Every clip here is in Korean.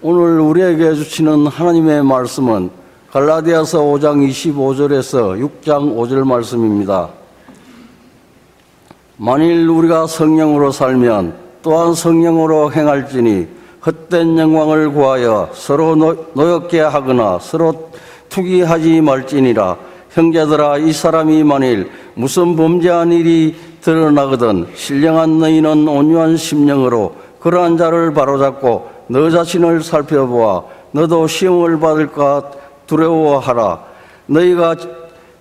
오늘 우리에게 주시는 하나님의 말씀은 갈라디아서 5장 25절에서 6장 5절 말씀입니다. 만일 우리가 성령으로 살면 또한 성령으로 행할지니 헛된 영광을 구하여 서로 노엽게 하거나 서로 투기하지 말지니라. 형제들아, 이 사람이 만일 무슨 범죄한 일이 드러나거든 신령한 너희는 온유한 심령으로 그러한 자를 바로잡고 너 자신을 살펴보아 너도 시험을 받을까 두려워하라. 너희가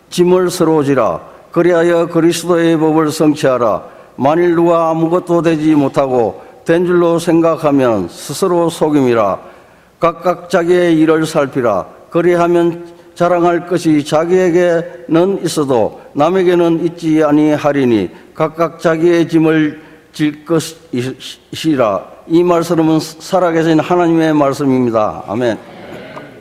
짐을 서로 지라. 그리하여 그리스도의 법을 성취하라. 만일 누가 아무것도 되지 못하고 된 줄로 생각하면 스스로 속임이라. 각각 자기의 일을 살피라. 그리하면 자랑할 것이 자기에게는 있어도 남에게는 있지 아니하리니 각각 자기의 짐을 질 것이라. 이 말씀은 살아계신 하나님의 말씀입니다. 아멘.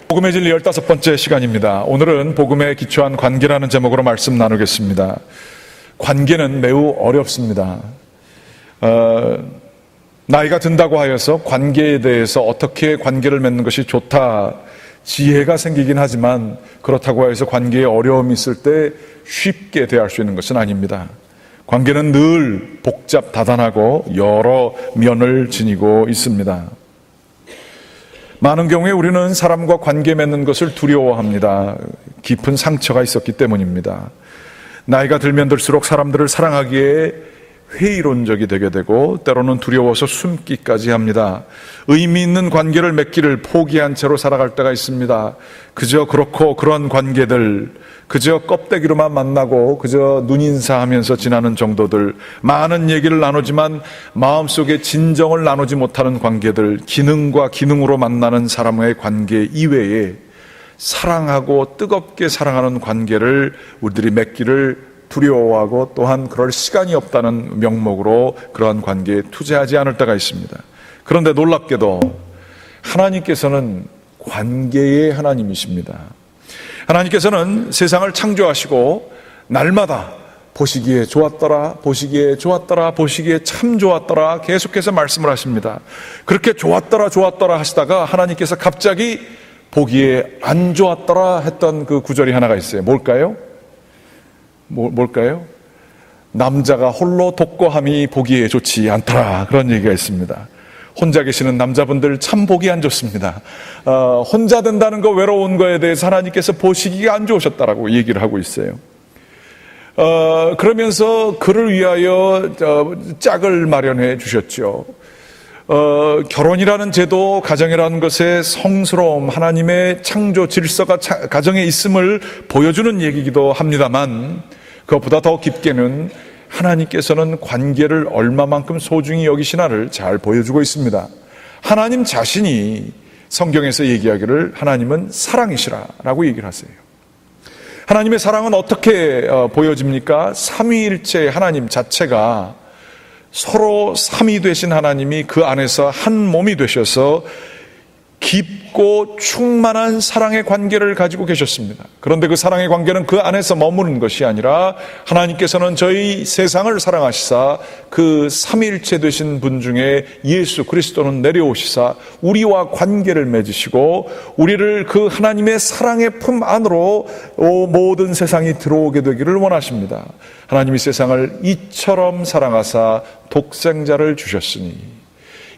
복음의 진리 15번째 시간입니다. 오늘은 복음에 기초한 관계라는 제목으로 말씀 나누겠습니다. 관계는 매우 어렵습니다. 나이가 든다고 하여서 관계에 대해서 어떻게 관계를 맺는 것이 좋다 지혜가 생기긴 하지만 그렇다고 해서 관계에 어려움이 있을 때 쉽게 대할 수 있는 것은 아닙니다. 관계는 늘 복잡 다단하고 여러 면을 지니고 있습니다. 많은 경우에 우리는 사람과 관계 맺는 것을 두려워합니다. 깊은 상처가 있었기 때문입니다. 나이가 들면 들수록 사람들을 사랑하기에 회의론적이 되게 되고 때로는 두려워서 숨기까지 합니다. 의미 있는 관계를 맺기를 포기한 채로 살아갈 때가 있습니다. 그저 그렇고 그런 관계들, 그저 껍데기로만 만나고 그저 눈인사하면서 지나는 정도들, 많은 얘기를 나누지만 마음속에 진정을 나누지 못하는 관계들, 기능과 기능으로 만나는 사람의 관계 이외에 사랑하고 뜨겁게 사랑하는 관계를 우리들이 맺기를 두려워하고 또한 그럴 시간이 없다는 명목으로 그러한 관계에 투자하지 않을 때가 있습니다. 그런데 놀랍게도 하나님께서는 관계의 하나님이십니다. 하나님께서는 세상을 창조하시고 날마다 보시기에 좋았더라, 보시기에 좋았더라, 보시기에 참 좋았더라 계속해서 말씀을 하십니다. 그렇게 좋았더라 좋았더라 하시다가 하나님께서 갑자기 보기에 안 좋았더라 했던 그 구절이 하나가 있어요. 뭘까요? 뭘까요? 남자가 홀로 독거함이 보기에 좋지 않더라, 그런 얘기가 있습니다. 혼자 계시는 남자분들 참 보기 안 좋습니다. 혼자 된다는 거, 외로운 거에 대해서 하나님께서 보시기가 안 좋으셨다라고 얘기를 하고 있어요. 그러면서 그를 위하여 짝을 마련해 주셨죠. 결혼이라는 제도, 가정이라는 것의 성스러움, 하나님의 창조 질서가 가정에 있음을 보여주는 얘기이기도 합니다만 그것보다 더 깊게는 하나님께서는 관계를 얼마만큼 소중히 여기시나를 잘 보여주고 있습니다. 하나님 자신이 성경에서 얘기하기를 하나님은 사랑이시라라고 얘기를 하세요. 하나님의 사랑은 어떻게 보여집니까? 삼위일체 하나님 자체가 서로 삼위 되신 하나님이 그 안에서 한 몸이 되셔서 깊고 충만한 사랑의 관계를 가지고 계셨습니다. 그런데 그 사랑의 관계는 그 안에서 머무는 것이 아니라 하나님께서는 저희 세상을 사랑하시사 그 삼위일체 되신 분 중에 예수 그리스도는 내려오시사 우리와 관계를 맺으시고 우리를 그 하나님의 사랑의 품 안으로 모든 세상이 들어오게 되기를 원하십니다. 하나님이 세상을 이처럼 사랑하사 독생자를 주셨으니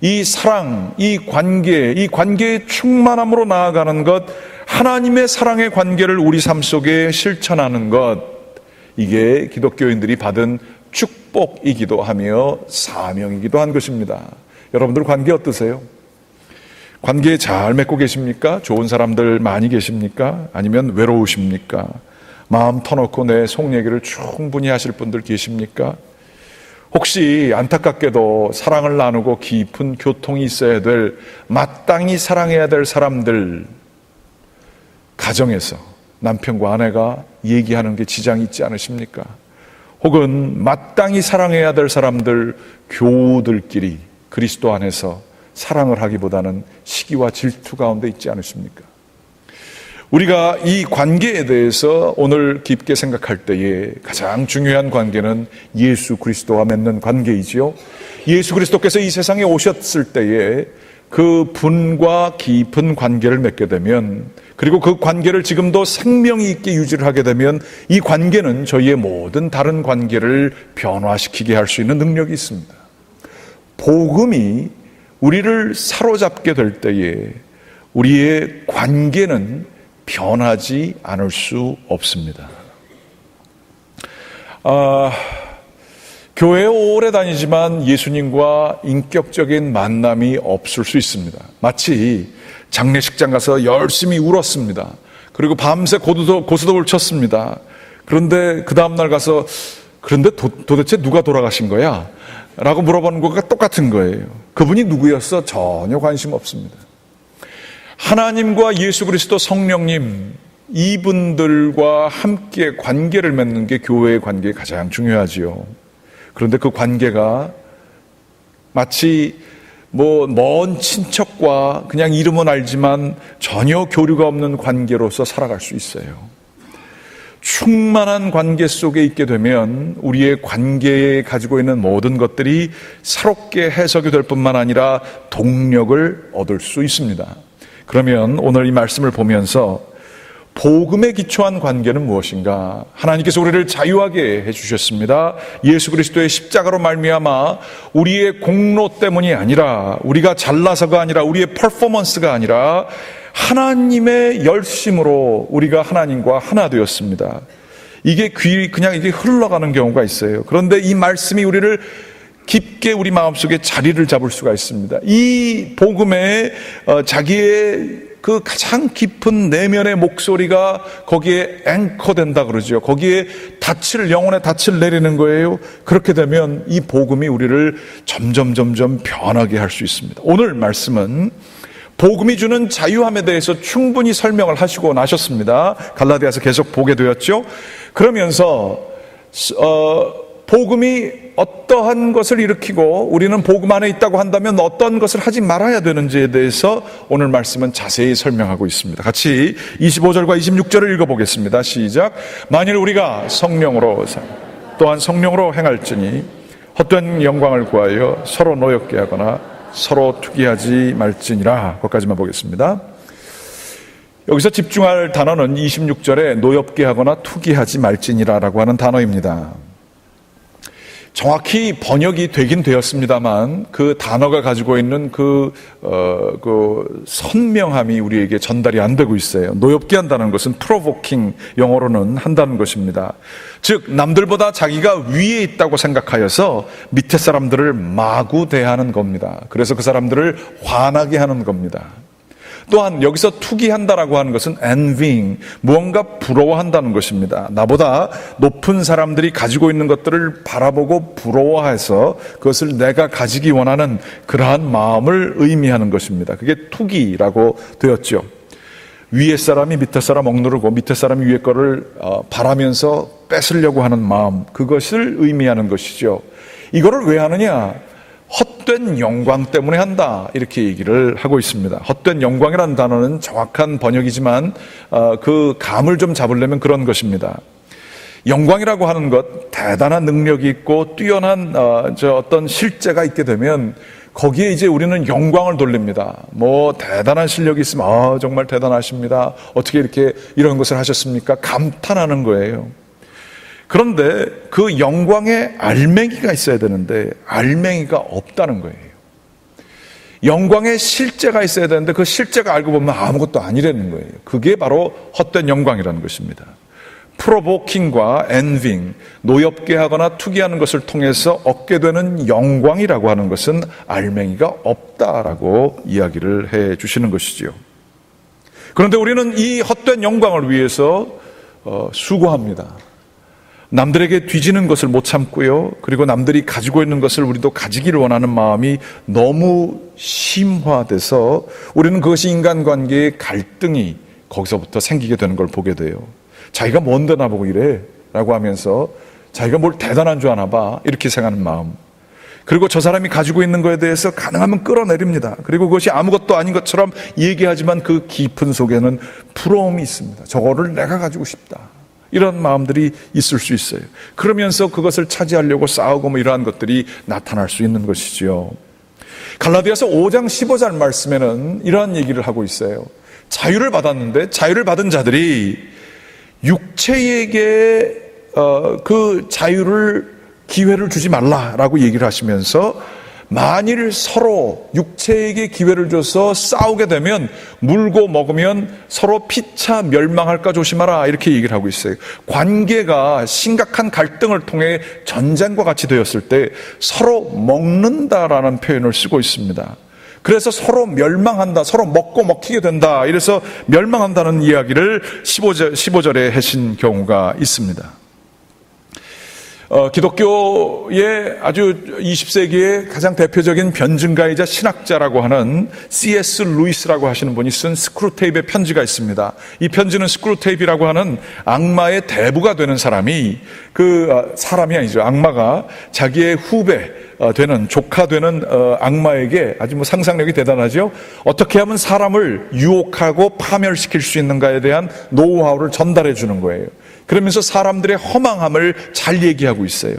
이 사랑, 이 관계의 충만함으로 나아가는 것, 하나님의 사랑의 관계를 우리 삶 속에 실천하는 것, 이게 기독교인들이 받은 축복이기도 하며 사명이기도 한 것입니다. 여러분들 관계 어떠세요? 관계 잘 맺고 계십니까? 좋은 사람들 많이 계십니까? 아니면 외로우십니까? 마음 터놓고 내 속 얘기를 충분히 하실 분들 계십니까? 혹시 안타깝게도 사랑을 나누고 깊은 교통이 있어야 될, 마땅히 사랑해야 될 사람들, 가정에서 남편과 아내가 얘기하는 게 지장이 있지 않으십니까? 혹은 마땅히 사랑해야 될 사람들, 교우들끼리 그리스도 안에서 사랑을 하기보다는 시기와 질투 가운데 있지 않으십니까? 우리가 이 관계에 대해서 오늘 깊게 생각할 때에 가장 중요한 관계는 예수 그리스도와 맺는 관계이지요. 예수 그리스도께서 이 세상에 오셨을 때에 그 분과 깊은 관계를 맺게 되면, 그리고 그 관계를 지금도 생명이 있게 유지를 하게 되면 이 관계는 저희의 모든 다른 관계를 변화시키게 할 수 있는 능력이 있습니다. 복음이 우리를 사로잡게 될 때에 우리의 관계는 변하지 않을 수 없습니다. 교회에 오래 다니지만 예수님과 인격적인 만남이 없을 수 있습니다. 마치 장례식장 가서 열심히 울었습니다. 그리고 밤새 고스톱을 쳤습니다. 그런데 그 다음날 가서 그런데 도대체 누가 돌아가신 거야? 라고 물어보는 것과 똑같은 거예요. 그분이 누구였어? 전혀 관심 없습니다. 하나님과 예수 그리스도 성령님, 이분들과 함께 관계를 맺는 게 교회의 관계에 가장 중요하지요. 그런데 그 관계가 마치 먼 친척과 그냥 이름은 알지만 전혀 교류가 없는 관계로서 살아갈 수 있어요. 충만한 관계 속에 있게 되면 우리의 관계에 가지고 있는 모든 것들이 새롭게 해석이 될 뿐만 아니라 동력을 얻을 수 있습니다. 그러면 오늘 이 말씀을 보면서 복음에 기초한 관계는 무엇인가? 하나님께서 우리를 자유하게 해주셨습니다. 예수 그리스도의 십자가로 말미암아 우리의 공로 때문이 아니라, 우리가 잘나서가 아니라, 우리의 퍼포먼스가 아니라 하나님의 열심으로 우리가 하나님과 하나 되었습니다. 이게 그냥 이게 흘러가는 경우가 있어요. 그런데 이 말씀이 우리를 깊게 우리 마음속에 자리를 잡을 수가 있습니다. 이 복음에 자기의 그 가장 깊은 내면의 목소리가 거기에 앵커된다 그러죠. 거기에 영혼의 닻을 내리는 거예요. 그렇게 되면 이 복음이 우리를 점점 변하게 할 수 있습니다. 오늘 말씀은 복음이 주는 자유함에 대해서 충분히 설명을 하시고 나셨습니다. 갈라디아서 계속 보게 되었죠. 그러면서 복음이 어떠한 것을 일으키고 우리는 복음 안에 있다고 한다면 어떤 것을 하지 말아야 되는지에 대해서 오늘 말씀은 자세히 설명하고 있습니다. 같이 25절과 26절을 읽어보겠습니다. 시작. 만일 우리가 성령으로 또한 성령으로 행할지니 헛된 영광을 구하여 서로 노엽게 하거나 서로 투기하지 말지니라. 거기까지만 보겠습니다. 여기서 집중할 단어는 26절에 노엽게 하거나 투기하지 말지니라라고 하는 단어입니다. 정확히 번역이 되긴 되었습니다만 그 단어가 가지고 있는 그 선명함이 우리에게 전달이 안 되고 있어요. 노엽게 한다는 것은 provoking, 영어로는 한다는 것입니다. 즉 남들보다 자기가 위에 있다고 생각하여서 밑에 사람들을 마구 대하는 겁니다. 그래서 그 사람들을 화나게 하는 겁니다. 또한 여기서 투기한다라고 하는 것은 envying, 무언가 부러워한다는 것입니다. 나보다 높은 사람들이 가지고 있는 것들을 바라보고 부러워해서 그것을 내가 가지기 원하는 그러한 마음을 의미하는 것입니다. 그게 투기라고 되었죠. 위에 사람이 밑에 사람 억누르고 밑에 사람이 위에 거를 바라면서 뺏으려고 하는 마음, 그것을 의미하는 것이죠. 이거를 왜 하느냐? 헛된 영광 때문에 한다, 이렇게 얘기를 하고 있습니다. 헛된 영광이라는 단어는 정확한 번역이지만 그 감을 좀 잡으려면 그런 것입니다. 영광이라고 하는 것, 대단한 능력이 있고 뛰어난 어떤 실제가 있게 되면 거기에 이제 우리는 영광을 돌립니다. 대단한 실력이 있으면 정말 대단하십니다. 어떻게 이렇게 이런 것을 하셨습니까? 감탄하는 거예요. 그런데 그 영광에 알맹이가 있어야 되는데 알맹이가 없다는 거예요. 영광에 실제가 있어야 되는데 그 실제가 알고 보면 아무것도 아니라는 거예요. 그게 바로 헛된 영광이라는 것입니다. 프로보킹과 엔빙, 노엽게 하거나 투기하는 것을 통해서 얻게 되는 영광이라고 하는 것은 알맹이가 없다라고 이야기를 해 주시는 것이지요. 그런데 우리는 이 헛된 영광을 위해서 수고합니다. 남들에게 뒤지는 것을 못 참고요. 그리고 남들이 가지고 있는 것을 우리도 가지기를 원하는 마음이 너무 심화돼서 우리는 그것이 인간관계의 갈등이 거기서부터 생기게 되는 걸 보게 돼요. 자기가 뭔데 나보고 이래? 라고 하면서 자기가 뭘 대단한 줄 아나 봐, 이렇게 생각하는 마음. 그리고 저 사람이 가지고 있는 것에 대해서 가능하면 끌어내립니다. 그리고 그것이 아무것도 아닌 것처럼 얘기하지만 그 깊은 속에는 부러움이 있습니다. 저거를 내가 가지고 싶다, 이런 마음들이 있을 수 있어요. 그러면서 그것을 차지하려고 싸우고 이러한 것들이 나타날 수 있는 것이지요. 갈라디아서 5장 15절 말씀에는 이러한 얘기를 하고 있어요. 자유를 받았는데 자유를 받은 자들이 육체에게 그 자유를 기회를 주지 말라라고 얘기를 하시면서 만일 서로 육체에게 기회를 줘서 싸우게 되면 물고 먹으면 서로 피차 멸망할까 조심하라 이렇게 얘기를 하고 있어요. 관계가 심각한 갈등을 통해 전쟁과 같이 되었을 때 서로 먹는다라는 표현을 쓰고 있습니다. 그래서 서로 멸망한다, 서로 먹고 먹히게 된다, 이래서 멸망한다는 이야기를 15절에 하신 경우가 있습니다. 기독교의 아주 20세기의 가장 대표적인 변증가이자 신학자라고 하는 C.S. 루이스라고 하시는 분이 쓴 스크루테이프의 편지가 있습니다. 이 편지는 스크루테이프라고 하는 악마의 대부가 되는 사람이 사람이 아니죠. 악마가 자기의 후배 되는 조카 되는 악마에게 아주 상상력이 대단하죠. 어떻게 하면 사람을 유혹하고 파멸시킬 수 있는가에 대한 노하우를 전달해 주는 거예요. 그러면서 사람들의 허망함을 잘 얘기하고 있어요.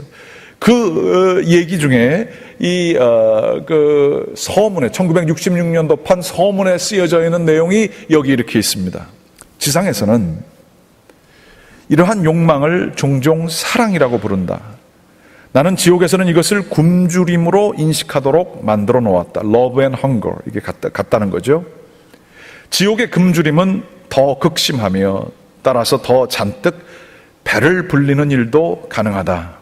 그 얘기 중에 서문에 1966년도 판 서문에 쓰여져 있는 내용이 여기 이렇게 있습니다. 지상에서는 이러한 욕망을 종종 사랑이라고 부른다. 나는 지옥에서는 이것을 굶주림으로 인식하도록 만들어 놓았다. Love and hunger. 이게 같다는 거죠. 지옥의 굶주림은 더 극심하며 따라서 더 잔뜩 배를 불리는 일도 가능하다.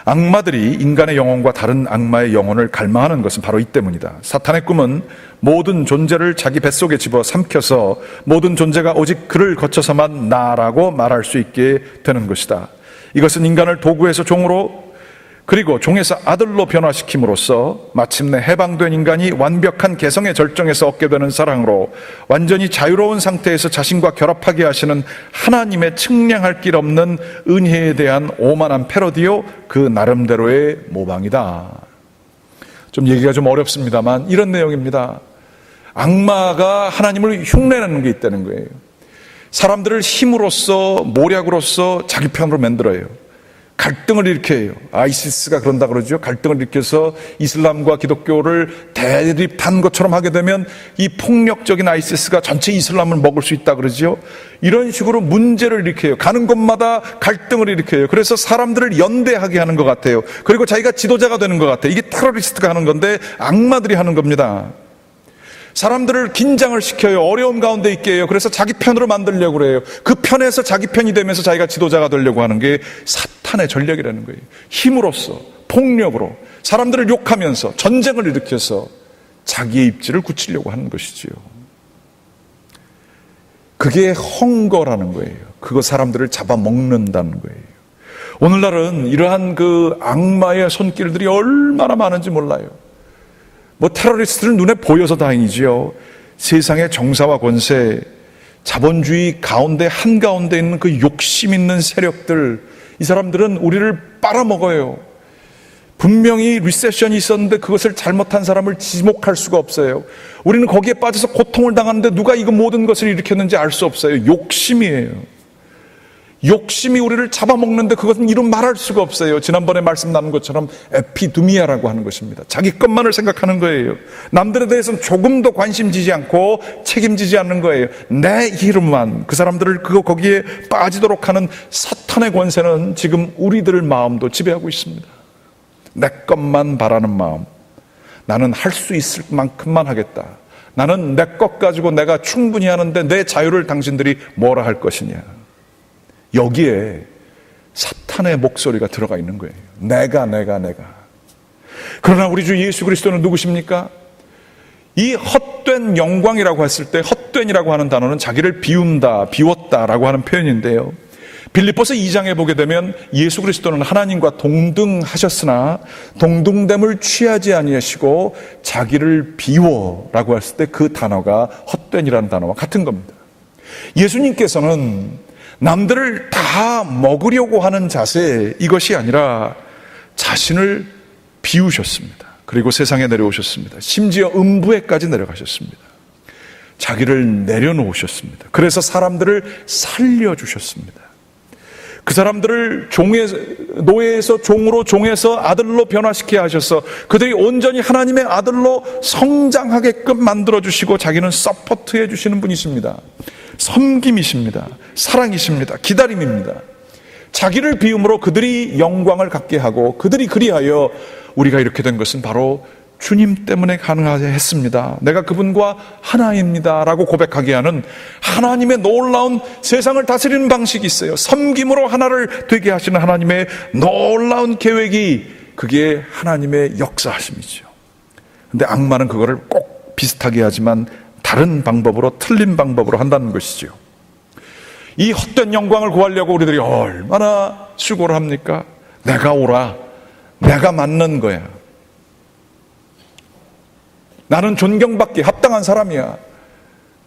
악마들이 인간의 영혼과 다른 악마의 영혼을 갈망하는 것은 바로 이 때문이다. 사탄의 꿈은 모든 존재를 자기 뱃속에 집어 삼켜서 모든 존재가 오직 그를 거쳐서만 나라고 말할 수 있게 되는 것이다. 이것은 인간을 도구에서 종으로 그리고 종에서 아들로 변화시킴으로써 마침내 해방된 인간이 완벽한 개성의 절정에서 얻게 되는 사랑으로 완전히 자유로운 상태에서 자신과 결합하게 하시는 하나님의 측량할 길 없는 은혜에 대한 오만한 패러디요, 그 나름대로의 모방이다. 좀 얘기가 좀 어렵습니다만 이런 내용입니다. 악마가 하나님을 흉내내는 게 있다는 거예요. 사람들을 힘으로써 모략으로써 자기 편으로 만들어요. 갈등을 일으켜요. 아이시스가 그런다 그러죠. 갈등을 일으켜서 이슬람과 기독교를 대립한 것처럼 하게 되면 이 폭력적인 아이시스가 전체 이슬람을 먹을 수 있다 그러죠. 이런 식으로 문제를 일으켜요. 가는 곳마다 갈등을 일으켜요. 그래서 사람들을 연대하게 하는 것 같아요. 그리고 자기가 지도자가 되는 것 같아요. 이게 테러리스트가 하는 건데 악마들이 하는 겁니다. 사람들을 긴장을 시켜요. 어려움 가운데 있게 해요. 그래서 자기 편으로 만들려고 그래요. 그 편에서 자기 편이 되면서 자기가 지도자가 되려고 하는 게 사탄의 전략이라는 거예요. 힘으로써, 폭력으로 사람들을 욕하면서 전쟁을 일으켜서 자기의 입지를 굳히려고 하는 것이지요. 그게 헝거라는 거예요. 그거 사람들을 잡아먹는다는 거예요. 오늘날은 이러한 악마의 손길들이 얼마나 많은지 몰라요. 테러리스트는 눈에 보여서 다행이지요. 세상의 정사와 권세, 자본주의 가운데 한가운데 있는 그 욕심 있는 세력들, 이 사람들은 우리를 빨아먹어요. 분명히 리세션이 있었는데 그것을 잘못한 사람을 지목할 수가 없어요. 우리는 거기에 빠져서 고통을 당하는데 누가 이거 모든 것을 일으켰는지 알 수 없어요. 욕심이에요. 욕심이 우리를 잡아먹는데 그것은 이루 말할 수가 없어요. 지난번에 말씀 나눈 것처럼 에피두미아라고 하는 것입니다. 자기 것만을 생각하는 거예요. 남들에 대해서는 조금도 관심지지 않고 책임지지 않는 거예요. 내 이름만, 그 사람들을 거기에 빠지도록 하는 사탄의 권세는 지금 우리들 마음도 지배하고 있습니다. 내 것만 바라는 마음. 나는 할 수 있을 만큼만 하겠다. 나는 내 것 가지고 내가 충분히 하는데 내 자유를 당신들이 뭐라 할 것이냐. 여기에 사탄의 목소리가 들어가 있는 거예요. 내가. 그러나 우리 주 예수 그리스도는 누구십니까? 이 헛된 영광이라고 했을 때 헛된이라고 하는 단어는 자기를 비운다, 비웠다라고 하는 표현인데요. 빌립보서 2장에 보게 되면 예수 그리스도는 하나님과 동등하셨으나 동등됨을 취하지 아니하시고 자기를 비워라고 했을 때 그 단어가 헛된이라는 단어와 같은 겁니다. 예수님께서는 남들을 다 먹으려고 하는 자세, 이것이 아니라 자신을 비우셨습니다. 그리고 세상에 내려오셨습니다. 심지어 음부에까지 내려가셨습니다. 자기를 내려놓으셨습니다. 그래서 사람들을 살려주셨습니다. 그 사람들을 노예에서 종으로, 종에서 아들로 변화시켜 하셔서 그들이 온전히 하나님의 아들로 성장하게끔 만들어주시고 자기는 서포트해 주시는 분이십니다. 섬김이십니다. 사랑이십니다. 기다림입니다. 자기를 비움으로 그들이 영광을 갖게 하고, 그들이 그리하여 우리가 이렇게 된 것은 바로 주님 때문에 가능하게 했습니다. 내가 그분과 하나입니다 라고 고백하게 하는 하나님의 놀라운, 세상을 다스리는 방식이 있어요. 섬김으로 하나를 되게 하시는 하나님의 놀라운 계획이, 그게 하나님의 역사하심이죠. 근데 악마는 그거를 꼭 비슷하게 하지만 다른 방법으로, 틀린 방법으로 한다는 것이죠. 이 헛된 영광을 구하려고 우리들이 얼마나 수고를 합니까? 내가 옳아, 내가 맞는 거야, 나는 존경받기 합당한 사람이야,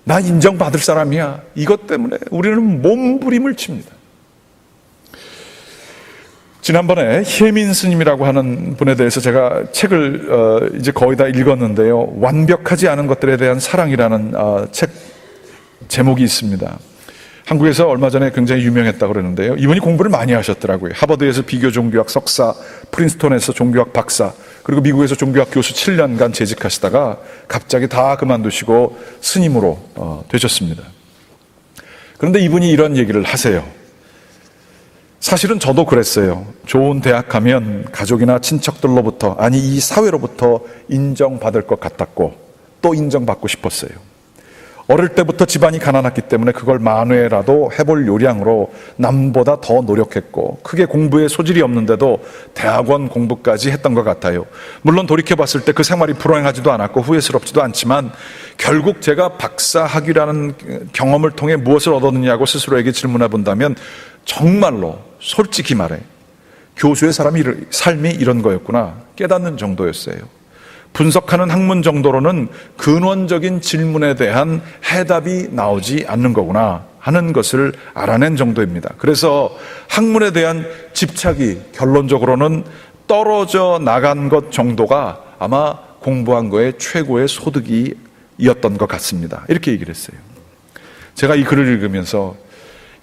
나 인정받을 사람이야. 이것 때문에 우리는 몸부림을 칩니다. 지난번에 혜민 스님이라고 하는 분에 대해서 제가 책을 이제 거의 다 읽었는데요, 완벽하지 않은 것들에 대한 사랑이라는 책 제목이 있습니다. 한국에서 얼마 전에 굉장히 유명했다고 그러는데요, 이분이 공부를 많이 하셨더라고요. 하버드에서 비교 종교학 석사, 프린스톤에서 종교학 박사, 그리고 미국에서 종교학 교수 7년간 재직하시다가 갑자기 다 그만두시고 스님으로 되셨습니다. 그런데 이분이 이런 얘기를 하세요. 사실은 저도 그랬어요. 좋은 대학 가면 가족이나 친척들로부터, 아니 이 사회로부터 인정받을 것 같았고 또 인정받고 싶었어요. 어릴 때부터 집안이 가난했기 때문에 그걸 만회라도 해볼 요량으로 남보다 더 노력했고, 크게 공부에 소질이 없는데도 대학원 공부까지 했던 것 같아요. 물론 돌이켜봤을 때 그 생활이 불행하지도 않았고 후회스럽지도 않지만, 결국 제가 박사학위라는 경험을 통해 무엇을 얻었느냐고 스스로에게 질문해 본다면 정말로 솔직히 말해 교수의 삶이 이런 거였구나 깨닫는 정도였어요. 분석하는 학문 정도로는 근원적인 질문에 대한 해답이 나오지 않는 거구나 하는 것을 알아낸 정도입니다. 그래서 학문에 대한 집착이 결론적으로는 떨어져 나간 것 정도가 아마 공부한 거의 최고의 소득이었던 것 같습니다. 이렇게 얘기를 했어요. 제가 이 글을 읽으면서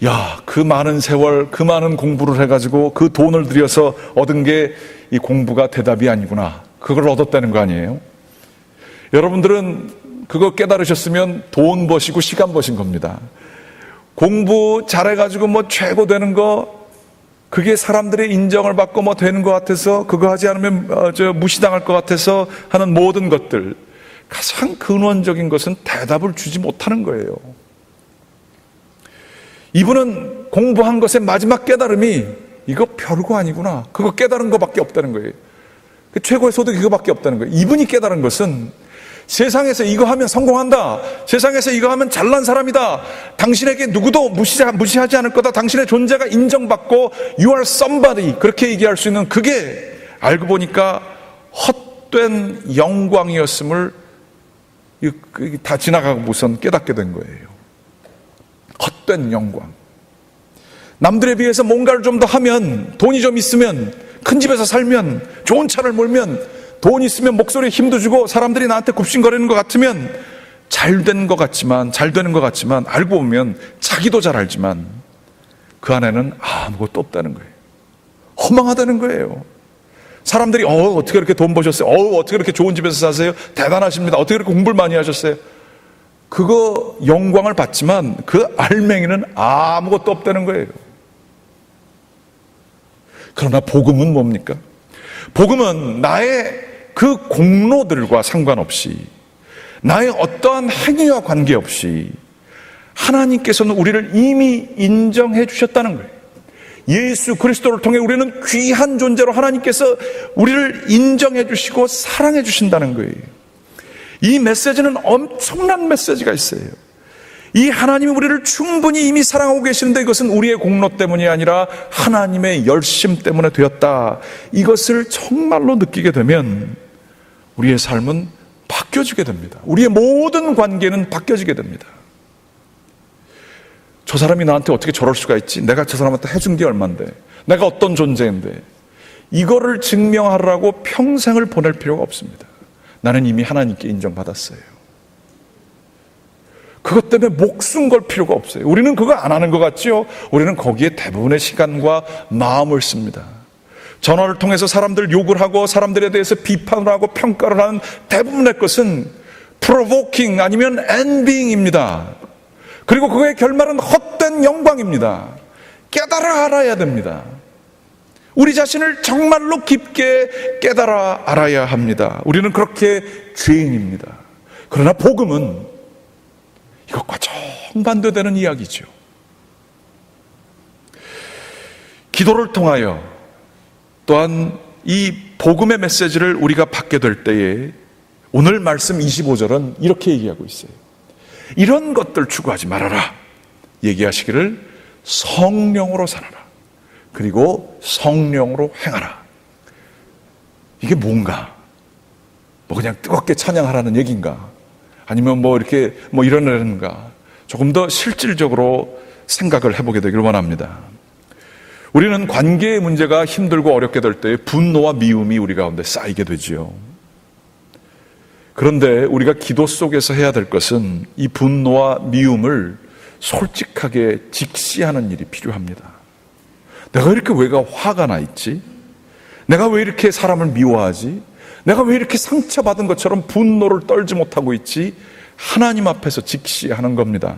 야, 그 많은 세월, 그 많은 공부를 해가지고 그 돈을 들여서 얻은 게 이 공부가 대답이 아니구나, 그걸 얻었다는 거 아니에요? 여러분들은 그거 깨달으셨으면 돈 버시고 시간 버신 겁니다. 공부 잘해가지고 뭐 최고 되는 거, 그게 사람들의 인정을 받고 뭐 되는 것 같아서, 그거 하지 않으면 무시당할 것 같아서 하는 모든 것들, 가장 근원적인 것은 대답을 주지 못하는 거예요. 이분은 공부한 것의 마지막 깨달음이 이거 별거 아니구나, 그거 깨달은 것밖에 없다는 거예요. 최고의 소득이 그거밖에 없다는 거예요. 이분이 깨달은 것은 세상에서 이거 하면 성공한다, 세상에서 이거 하면 잘난 사람이다, 당신에게 누구도 무시하지 않을 거다, 당신의 존재가 인정받고 You are somebody, 그렇게 얘기할 수 있는, 그게 알고 보니까 헛된 영광이었음을 다 지나가고 우선 깨닫게 된 거예요. 헛된 영광. 남들에 비해서 뭔가를 좀 더 하면, 돈이 좀 있으면, 큰 집에서 살면, 좋은 차를 몰면, 돈 있으면 목소리에 힘도 주고 사람들이 나한테 굽신거리는 것 같으면 잘 되는 것 같지만 알고 보면 자기도 잘 알지만 그 안에는 아무것도 없다는 거예요. 허망하다는 거예요. 사람들이 어떻게 그렇게 돈 버셨어요? 어떻게 그렇게 좋은 집에서 사세요? 대단하십니다. 어떻게 그렇게 공부를 많이 하셨어요? 그거 영광을 받지만 그 알맹이는 아무것도 없다는 거예요. 그러나 복음은 뭡니까? 복음은 나의 그 공로들과 상관없이, 나의 어떠한 행위와 관계없이 하나님께서는 우리를 이미 인정해 주셨다는 거예요. 예수 그리스도를 통해 우리는 귀한 존재로 하나님께서 우리를 인정해 주시고 사랑해 주신다는 거예요. 이 메시지는 엄청난 메시지가 있어요. 이 하나님이 우리를 충분히 이미 사랑하고 계시는데 이것은 우리의 공로 때문이 아니라 하나님의 열심 때문에 되었다. 이것을 정말로 느끼게 되면 우리의 삶은 바뀌어지게 됩니다. 우리의 모든 관계는 바뀌어지게 됩니다. 저 사람이 나한테 어떻게 저럴 수가 있지? 내가 저 사람한테 해준 게 얼만데? 내가 어떤 존재인데? 이거를 증명하려고 평생을 보낼 필요가 없습니다. 나는 이미 하나님께 인정받았어요. 그것 때문에 목숨 걸 필요가 없어요. 우리는 그거 안 하는 것 같지요? 우리는 거기에 대부분의 시간과 마음을 씁니다. 전화를 통해서 사람들 욕을 하고 사람들에 대해서 비판을 하고 평가를 하는 대부분의 것은 provoking 아니면 envying입니다. 그리고 그의 결말은 헛된 영광입니다. 깨달아 알아야 됩니다. 우리 자신을 정말로 깊게 깨달아 알아야 합니다. 우리는 그렇게 죄인입니다. 그러나 복음은 이것과 정반대되는 이야기죠. 기도를 통하여 또한 이 복음의 메시지를 우리가 받게 될 때에 오늘 말씀 25절은 이렇게 얘기하고 있어요. 이런 것들 추구하지 말아라. 얘기하시기를 성령으로 살아라. 그리고 성령으로 행하라. 이게 뭔가? 뭐 그냥 뜨겁게 찬양하라는 얘기인가? 아니면 뭐 이렇게 뭐 이러는가? 조금 더 실질적으로 생각을 해보게 되길 원합니다. 우리는 관계의 문제가 힘들고 어렵게 될 때 분노와 미움이 우리 가운데 쌓이게 되지요. 그런데 우리가 기도 속에서 해야 될 것은 이 분노와 미움을 솔직하게 직시하는 일이 필요합니다. 내가 이렇게 왜가 화가 나 있지? 내가 왜 이렇게 사람을 미워하지? 내가 왜 이렇게 상처받은 것처럼 분노를 떨지 못하고 있지? 하나님 앞에서 직시하는 겁니다.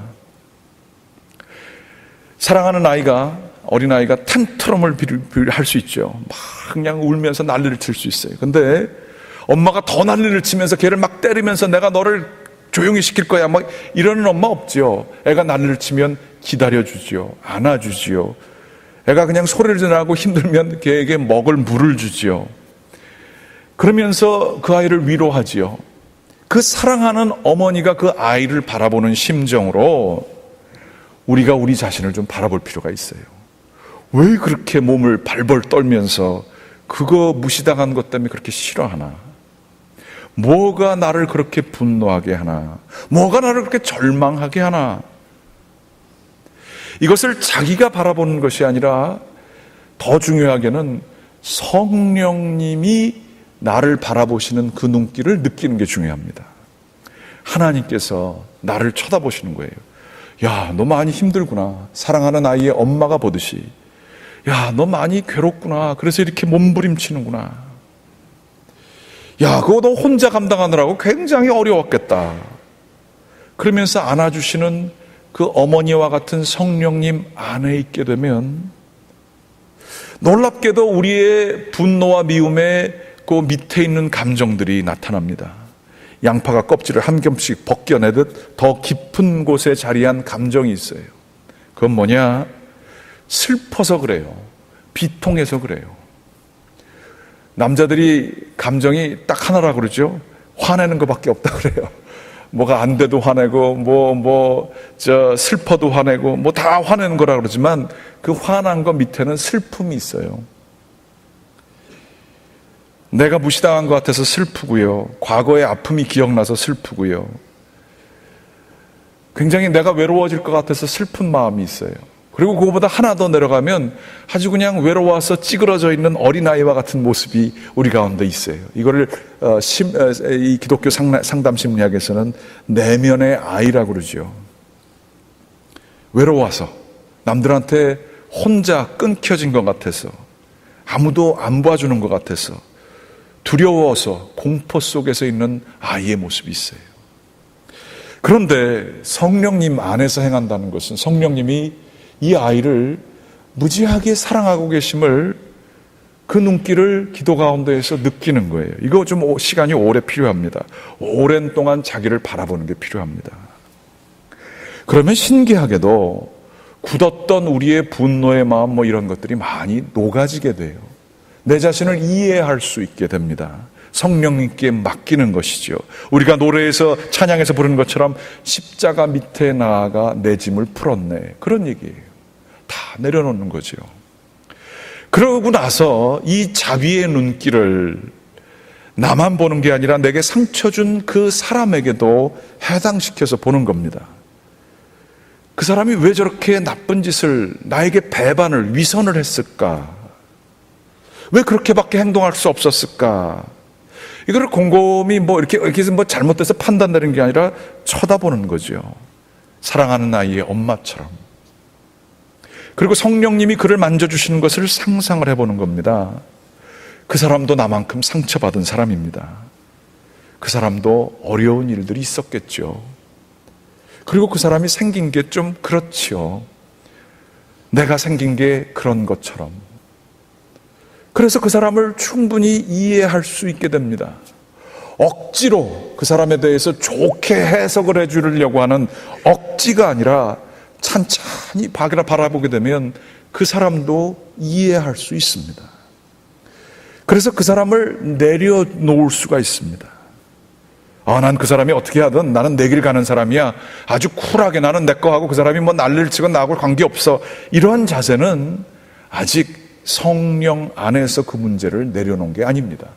사랑하는 아이가, 어린아이가 탄트럼을 할 수 있죠. 막 그냥 울면서 난리를 칠 수 있어요. 근데 엄마가 더 난리를 치면서 걔를 막 때리면서 내가 너를 조용히 시킬 거야 막 이러는 엄마 없지요. 애가 난리를 치면 기다려주지요. 안아주지요. 애가 그냥 소리를 지르고 힘들면 걔에게 먹을 물을 주지요. 그러면서 그 아이를 위로하지요. 그 사랑하는 어머니가 그 아이를 바라보는 심정으로 우리가 우리 자신을 좀 바라볼 필요가 있어요. 왜 그렇게 몸을 발벌 떨면서 그거 무시당한 것 때문에 그렇게 싫어하나? 뭐가 나를 그렇게 분노하게 하나? 뭐가 나를 그렇게 절망하게 하나? 이것을 자기가 바라보는 것이 아니라 더 중요하게는 성령님이 나를 바라보시는 그 눈길을 느끼는 게 중요합니다. 하나님께서 나를 쳐다보시는 거예요. 야, 너 많이 힘들구나. 사랑하는 아이의 엄마가 보듯이. 야, 너 많이 괴롭구나. 그래서 이렇게 몸부림치는구나. 야, 그거 너 혼자 감당하느라고 굉장히 어려웠겠다. 그러면서 안아주시는 그 어머니와 같은 성령님 안에 있게 되면 놀랍게도 우리의 분노와 미움에 그 밑에 있는 감정들이 나타납니다. 양파가 껍질을 한 겹씩 벗겨내듯 더 깊은 곳에 자리한 감정이 있어요. 그건 뭐냐? 슬퍼서 그래요. 비통해서 그래요. 남자들이 감정이 딱 하나라 그러죠. 화내는 것밖에 없다 그래요. 뭐가 안 돼도 화내고 슬퍼도 화내고 뭐 다 화내는 거라 그러지만 그 화난 거 밑에는 슬픔이 있어요. 내가 무시당한 것 같아서 슬프고요. 과거의 아픔이 기억나서 슬프고요. 굉장히 내가 외로워질 것 같아서 슬픈 마음이 있어요. 그리고 그거보다 하나 더 내려가면 아주 그냥 외로워서 찌그러져 있는 어린아이와 같은 모습이 우리 가운데 있어요. 이거를 이 기독교 상담 심리학에서는 내면의 아이라고 그러죠. 외로워서 남들한테 혼자 끊겨진 것 같아서 아무도 안 봐주는 것 같아서 두려워서 공포 속에서 있는 아이의 모습이 있어요. 그런데 성령님 안에서 행한다는 것은 성령님이 이 아이를 무지하게 사랑하고 계심을 그 눈길을 기도 가운데에서 느끼는 거예요. 이거 좀 시간이 오래 필요합니다. 오랜 동안 자기를 바라보는 게 필요합니다. 그러면 신기하게도 굳었던 우리의 분노의 마음 뭐 이런 것들이 많이 녹아지게 돼요. 내 자신을 이해할 수 있게 됩니다. 성령님께 맡기는 것이죠. 우리가 노래에서 찬양에서 부르는 것처럼 십자가 밑에 나아가 내 짐을 풀었네. 그런 얘기예요. 다 내려놓는 거죠. 그러고 나서 이 자비의 눈길을 나만 보는 게 아니라 내게 상처 준 그 사람에게도 해당시켜서 보는 겁니다. 그 사람이 왜 저렇게 나쁜 짓을, 나에게 배반을, 위선을 했을까? 왜 그렇게밖에 행동할 수 없었을까? 이거를 곰곰이 이렇게 해서 잘못돼서 판단되는 게 아니라 쳐다보는 거죠. 사랑하는 아이의 엄마처럼. 그리고 성령님이 그를 만져주시는 것을 상상을 해보는 겁니다. 그 사람도 나만큼 상처받은 사람입니다. 그 사람도 어려운 일들이 있었겠죠. 그리고 그 사람이 생긴 게 좀 그렇지요. 내가 생긴 게 그런 것처럼. 그래서 그 사람을 충분히 이해할 수 있게 됩니다. 억지로 그 사람에 대해서 좋게 해석을 해주려고 하는 억지가 아니라 찬찬히 바라보게 되면 그 사람도 이해할 수 있습니다. 그래서 그 사람을 내려놓을 수가 있습니다. 난 그 사람이 어떻게 하든 나는 내 길 가는 사람이야. 아주 쿨하게 나는 내 거 하고 그 사람이 뭐 난리를 치건 나하고 관계없어. 이러한 자세는 아직 성령 안에서 그 문제를 내려놓은 게 아닙니다.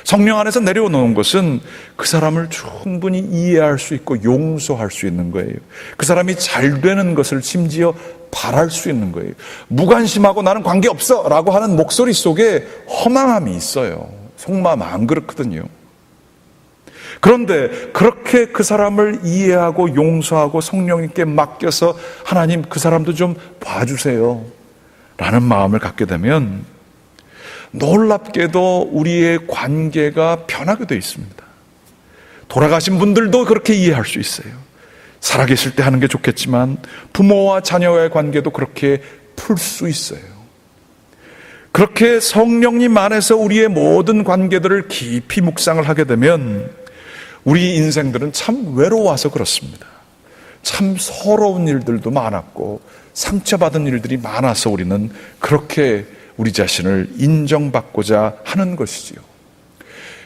성령 안에서 내려놓은 것은 그 사람을 충분히 이해할 수 있고 용서할 수 있는 거예요. 그 사람이 잘 되는 것을 심지어 바랄 수 있는 거예요. 무관심하고 나는 관계없어 라고 하는 목소리 속에 허망함이 있어요. 속마음 안 그렇거든요. 그런데 그렇게 그 사람을 이해하고 용서하고 성령님께 맡겨서 하나님 그 사람도 좀 봐주세요 라는 마음을 갖게 되면 놀랍게도 우리의 관계가 변하게 되어 있습니다. 돌아가신 분들도 그렇게 이해할 수 있어요. 살아계실 때 하는 게 좋겠지만 부모와 자녀와의 관계도 그렇게 풀 수 있어요. 그렇게 성령님 안에서 우리의 모든 관계들을 깊이 묵상을 하게 되면 우리 인생들은 참 외로워서 그렇습니다. 참 서러운 일들도 많았고 상처받은 일들이 많아서 우리는 그렇게 우리 자신을 인정받고자 하는 것이지요.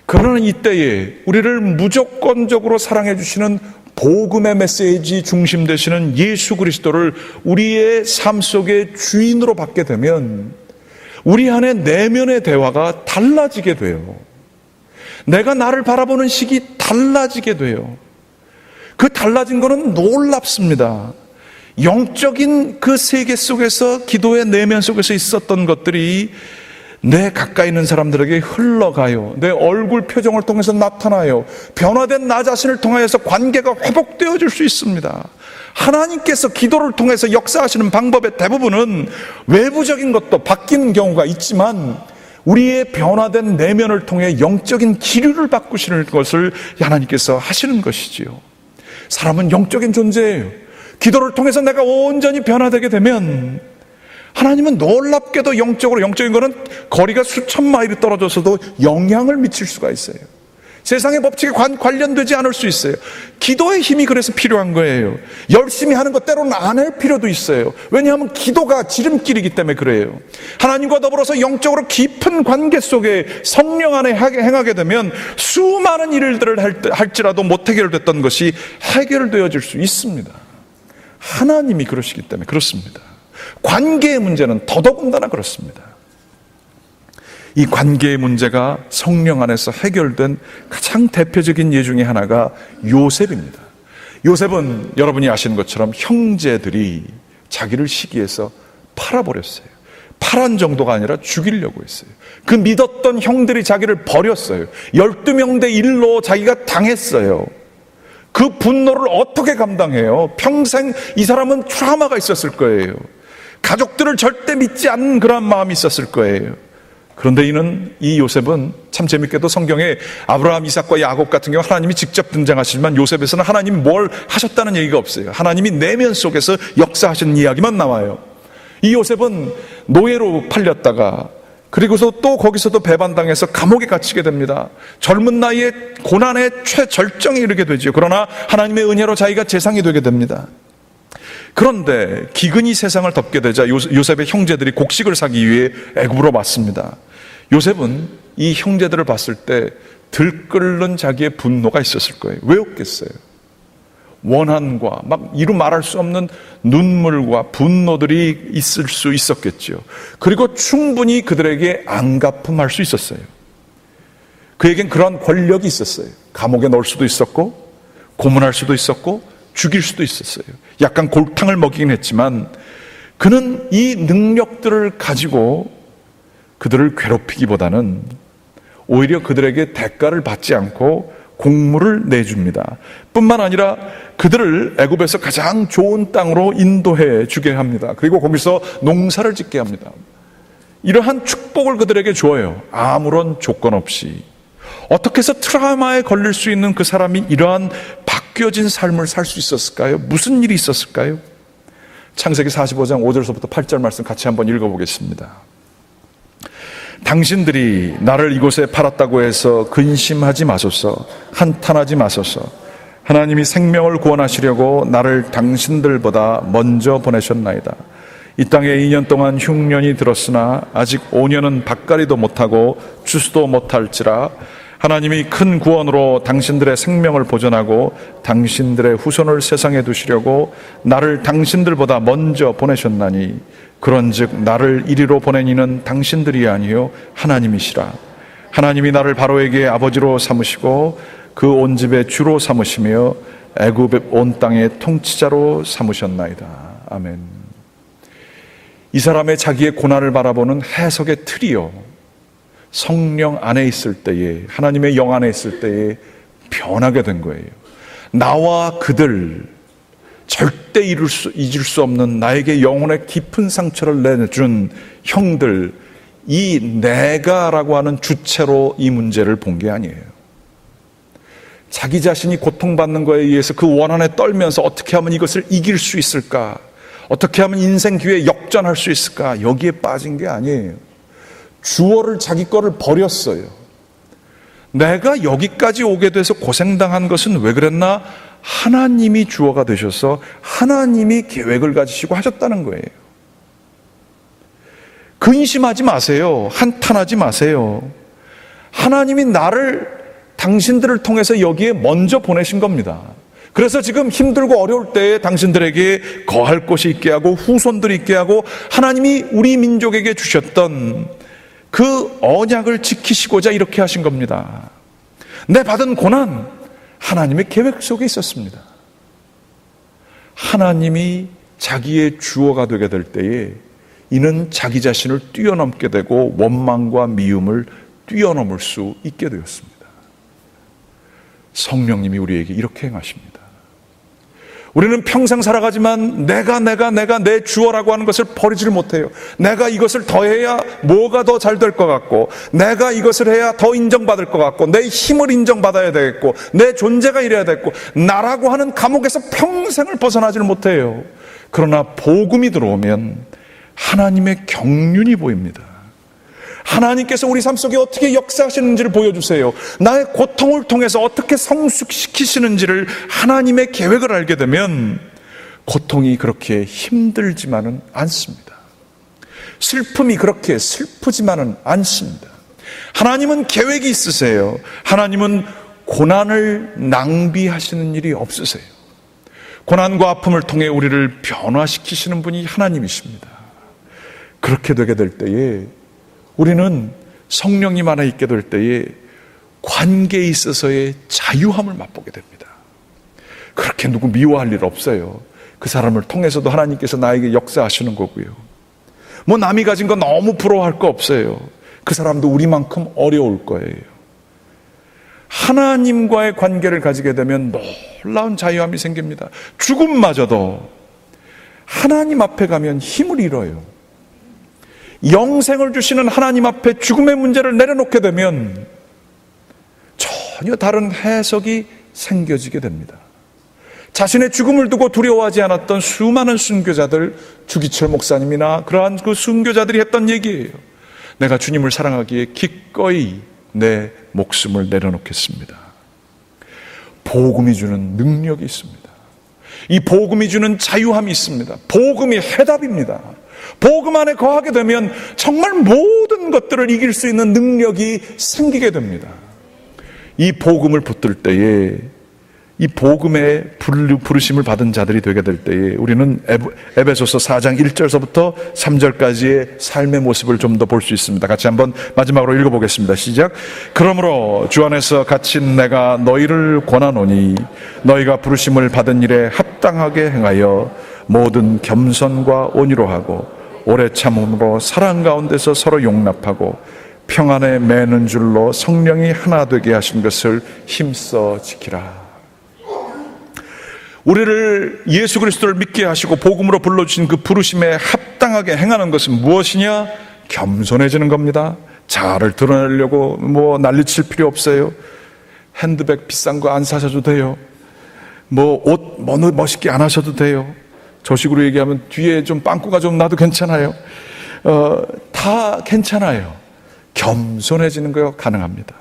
그러나 이때에 우리를 무조건적으로 사랑해 주시는 복음의 메시지 중심 되시는 예수 그리스도를 우리의 삶 속의 주인으로 받게 되면 우리 안에 내면의 대화가 달라지게 돼요. 내가 나를 바라보는 시기 달라지게 돼요. 그 달라진 것은 놀랍습니다. 영적인 그 세계 속에서 기도의 내면 속에서 있었던 것들이 내 가까이 있는 사람들에게 흘러가요. 내 얼굴 표정을 통해서 나타나요. 변화된 나 자신을 통해서 관계가 회복되어질 수 있습니다. 하나님께서 기도를 통해서 역사하시는 방법의 대부분은 외부적인 것도 바뀌는 경우가 있지만 우리의 변화된 내면을 통해 영적인 기류를 바꾸시는 것을 하나님께서 하시는 것이지요. 사람은 영적인 존재예요. 기도를 통해서 내가 온전히 변화되게 되면 하나님은 놀랍게도 영적인 거는 거리가 수천 마일이 떨어져서도 영향을 미칠 수가 있어요. 세상의 법칙에 관련되지 않을 수 있어요. 기도의 힘이 그래서 필요한 거예요. 열심히 하는 것 때로는 안 할 필요도 있어요. 왜냐하면 기도가 지름길이기 때문에 그래요. 하나님과 더불어서 영적으로 깊은 관계 속에 성령 안에 행하게 되면 수많은 일들을 할지라도 못 해결됐던 것이 해결되어질 수 있습니다. 하나님이 그러시기 때문에 그렇습니다. 관계의 문제는 더더군다나 그렇습니다. 이 관계의 문제가 성령 안에서 해결된 가장 대표적인 예 중에 하나가 요셉입니다. 요셉은 여러분이 아시는 것처럼 형제들이 자기를 시기해서 팔아버렸어요. 팔한 정도가 아니라 죽이려고 했어요. 그 믿었던 형들이 자기를 버렸어요. 12명 대 1로 자기가 당했어요. 그 분노를 어떻게 감당해요? 평생 이 사람은 트라우마가 있었을 거예요. 가족들을 절대 믿지 않는 그런 마음이 있었을 거예요. 그런데 이 요셉은 참 재밌게도 성경에 아브라함, 이삭과 야곱 같은 경우 하나님이 직접 등장하시지만 요셉에서는 하나님이 뭘 하셨다는 얘기가 없어요. 하나님이 내면 속에서 역사하시는 이야기만 나와요. 이 요셉은 노예로 팔렸다가 그리고서 또 거기서도 배반당해서 감옥에 갇히게 됩니다. 젊은 나이에 고난의 최절정에 이르게 되죠. 그러나 하나님의 은혜로 자기가 재상이 되게 됩니다. 그런데 기근이 세상을 덮게 되자 요셉의 형제들이 곡식을 사기 위해 애굽으로 왔습니다. 요셉은 이 형제들을 봤을 때 들끓는 자기의 분노가 있었을 거예요. 왜 없겠어요? 원한과 막 이루 말할 수 없는 눈물과 분노들이 있을 수 있었겠죠. 그리고 충분히 그들에게 안갚음할 수 있었어요. 그에겐 그런 권력이 있었어요. 감옥에 넣을 수도 있었고 고문할 수도 있었고 죽일 수도 있었어요. 약간 골탕을 먹이긴 했지만 그는 이 능력들을 가지고 그들을 괴롭히기보다는 오히려 그들에게 대가를 받지 않고 곡물을 내줍니다. 뿐만 아니라 그들을 애굽에서 가장 좋은 땅으로 인도해 주게 합니다. 그리고 거기서 농사를 짓게 합니다. 이러한 축복을 그들에게 주어요. 아무런 조건 없이. 어떻게 해서 트라우마에 걸릴 수 있는 그 사람이 이러한 바뀌어진 삶을 살 수 있었을까요? 무슨 일이 있었을까요? 창세기 45장 5절서부터 8절 말씀 같이 한번 읽어보겠습니다. 당신들이 나를 이곳에 팔았다고 해서 근심하지 마소서. 한탄하지 마소서. 하나님이 생명을 구원하시려고 나를 당신들보다 먼저 보내셨나이다. 이 땅에 2년 동안 흉년이 들었으나 아직 5년은 밭갈이도 못하고 추수도 못할지라 하나님이 큰 구원으로 당신들의 생명을 보존하고 당신들의 후손을 세상에 두시려고 나를 당신들보다 먼저 보내셨나니 그런즉 나를 이리로 보낸 이는 당신들이 아니요 하나님이시라. 하나님이 나를 바로에게 아버지로 삼으시고 그 온 집의 주로 삼으시며 애굽 온 땅의 통치자로 삼으셨나이다. 아멘. 이 사람의 자기의 고난을 바라보는 해석의 틀이요, 성령 안에 있을 때에, 하나님의 영 안에 있을 때에 변하게 된 거예요. 나와 그들, 절대 잊을 수 없는 나에게 영혼의 깊은 상처를 내준 형들, 이 내가라고 하는 주체로 이 문제를 본 게 아니에요. 자기 자신이 고통받는 거에 의해서 그 원한에 떨면서 어떻게 하면 이것을 이길 수 있을까, 어떻게 하면 인생 기회에 역전할 수 있을까, 여기에 빠진 게 아니에요. 주어를, 자기 거를 버렸어요. 내가 여기까지 오게 돼서 고생당한 것은 왜 그랬나? 하나님이 주어가 되셔서 하나님이 계획을 가지시고 하셨다는 거예요. 근심하지 마세요. 한탄하지 마세요. 하나님이 나를, 당신들을 통해서 여기에 먼저 보내신 겁니다. 그래서 지금 힘들고 어려울 때에 당신들에게 거할 곳이 있게 하고 후손들이 있게 하고 하나님이 우리 민족에게 주셨던 그 언약을 지키시고자 이렇게 하신 겁니다. 내 받은 고난, 하나님의 계획 속에 있었습니다. 하나님이 자기의 주어가 되게 될 때에 이는 자기 자신을 뛰어넘게 되고 원망과 미움을 뛰어넘을 수 있게 되었습니다. 성령님이 우리에게 이렇게 행하십니다. 우리는 평생 살아가지만 내가 내 주어라고 하는 것을 버리지를 못해요. 내가 이것을 더해야 뭐가 더 잘 될 것 같고, 내가 이것을 해야 더 인정받을 것 같고, 내 힘을 인정받아야 되겠고, 내 존재가 이래야 되겠고, 나라고 하는 감옥에서 평생을 벗어나지를 못해요. 그러나 복음이 들어오면 하나님의 경륜이 보입니다. 하나님께서 우리 삶 속에 어떻게 역사하시는지를 보여주세요. 나의 고통을 통해서 어떻게 성숙시키시는지를 하나님의 계획을 알게 되면 고통이 그렇게 힘들지만은 않습니다. 슬픔이 그렇게 슬프지만은 않습니다. 하나님은 계획이 있으세요. 하나님은 고난을 낭비하시는 일이 없으세요. 고난과 아픔을 통해 우리를 변화시키시는 분이 하나님이십니다. 그렇게 되게 될 때에 우리는 성령님 안에 있게 될 때에 관계에 있어서의 자유함을 맛보게 됩니다. 그렇게 누구 미워할 일 없어요. 그 사람을 통해서도 하나님께서 나에게 역사하시는 거고요. 뭐 남이 가진 거 너무 부러워할 거 없어요. 그 사람도 우리만큼 어려울 거예요. 하나님과의 관계를 가지게 되면 놀라운 자유함이 생깁니다. 죽음마저도 하나님 앞에 가면 힘을 잃어요. 영생을 주시는 하나님 앞에 죽음의 문제를 내려놓게 되면 전혀 다른 해석이 생겨지게 됩니다. 자신의 죽음을 두고 두려워하지 않았던 수많은 순교자들, 주기철 목사님이나 그러한 그 순교자들이 했던 얘기예요. 내가 주님을 사랑하기에 기꺼이 내 목숨을 내려놓겠습니다. 복음이 주는 능력이 있습니다. 이 복음이 주는 자유함이 있습니다. 복음이 해답입니다. 복음 안에 거하게 되면 정말 모든 것들을 이길 수 있는 능력이 생기게 됩니다. 이 복음을 붙들 때에, 이 복음의 부르심을 받은 자들이 되게 될 때에 우리는 에베소서 4장 1절서부터 3절까지의 삶의 모습을 좀 더 볼 수 있습니다. 같이 한번 마지막으로 읽어보겠습니다. 시작. 그러므로 주 안에서 갇힌 내가 너희를 권하노니 너희가 부르심을 받은 일에 합당하게 행하여 모든 겸손과 온유로 하고 오래 참음으로 사랑 가운데서 서로 용납하고 평안에 매는 줄로 성령이 하나 되게 하신 것을 힘써 지키라. 우리를 예수 그리스도를 믿게 하시고 복음으로 불러주신 그 부르심에 합당하게 행하는 것은 무엇이냐? 겸손해지는 겁니다. 자아를 드러내려고 난리칠 필요 없어요. 핸드백 비싼 거 안 사셔도 돼요. 옷 멋있게 안 하셔도 돼요. 저식으로 얘기하면 뒤에 좀 빵꾸가 좀 나도 괜찮아요. 다 괜찮아요. 겸손해지는 거 가능합니다.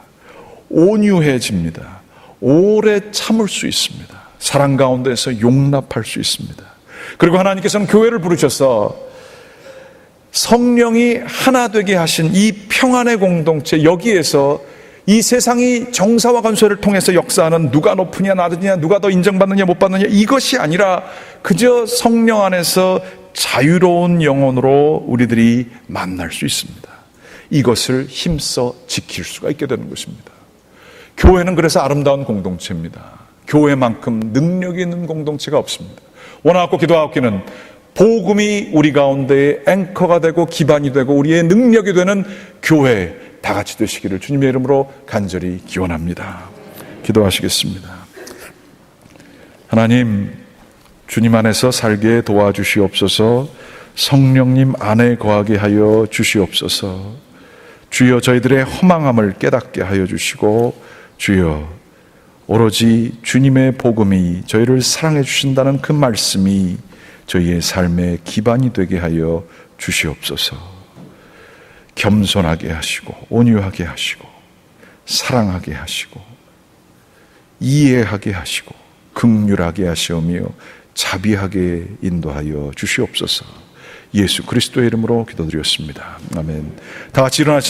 온유해집니다. 오래 참을 수 있습니다. 사랑 가운데서 용납할 수 있습니다. 그리고 하나님께서는 교회를 부르셔서 성령이 하나 되게 하신 이 평안의 공동체, 여기에서 이 세상이 정사와 건설을 통해서 역사하는 누가 높으냐 낮으냐, 누가 더 인정받느냐 못 받느냐, 이것이 아니라 그저 성령 안에서 자유로운 영혼으로 우리들이 만날 수 있습니다. 이것을 힘써 지킬 수가 있게 되는 것입니다. 교회는 그래서 아름다운 공동체입니다. 교회만큼 능력이 있는 공동체가 없습니다. 원하고 기도하옵기는 복음이 우리 가운데에 앵커가 되고 기반이 되고 우리의 능력이 되는 교회 다 같이 되시기를 주님의 이름으로 간절히 기원합니다. 기도하시겠습니다. 하나님, 주님 안에서 살게 도와주시옵소서. 성령님 안에 거하게 하여 주시옵소서. 주여, 저희들의 허망함을 깨닫게 하여 주시고, 주여, 오로지 주님의 복음이 저희를 사랑해 주신다는 그 말씀이 저희의 삶의 기반이 되게 하여 주시옵소서. 겸손하게 하시고 온유하게 하시고 사랑하게 하시고 이해하게 하시고 긍휼하게 하시오며 자비하게 인도하여 주시옵소서. 예수 그리스도의 이름으로 기도드렸습니다. 아멘. 다 같이 일어나시죠.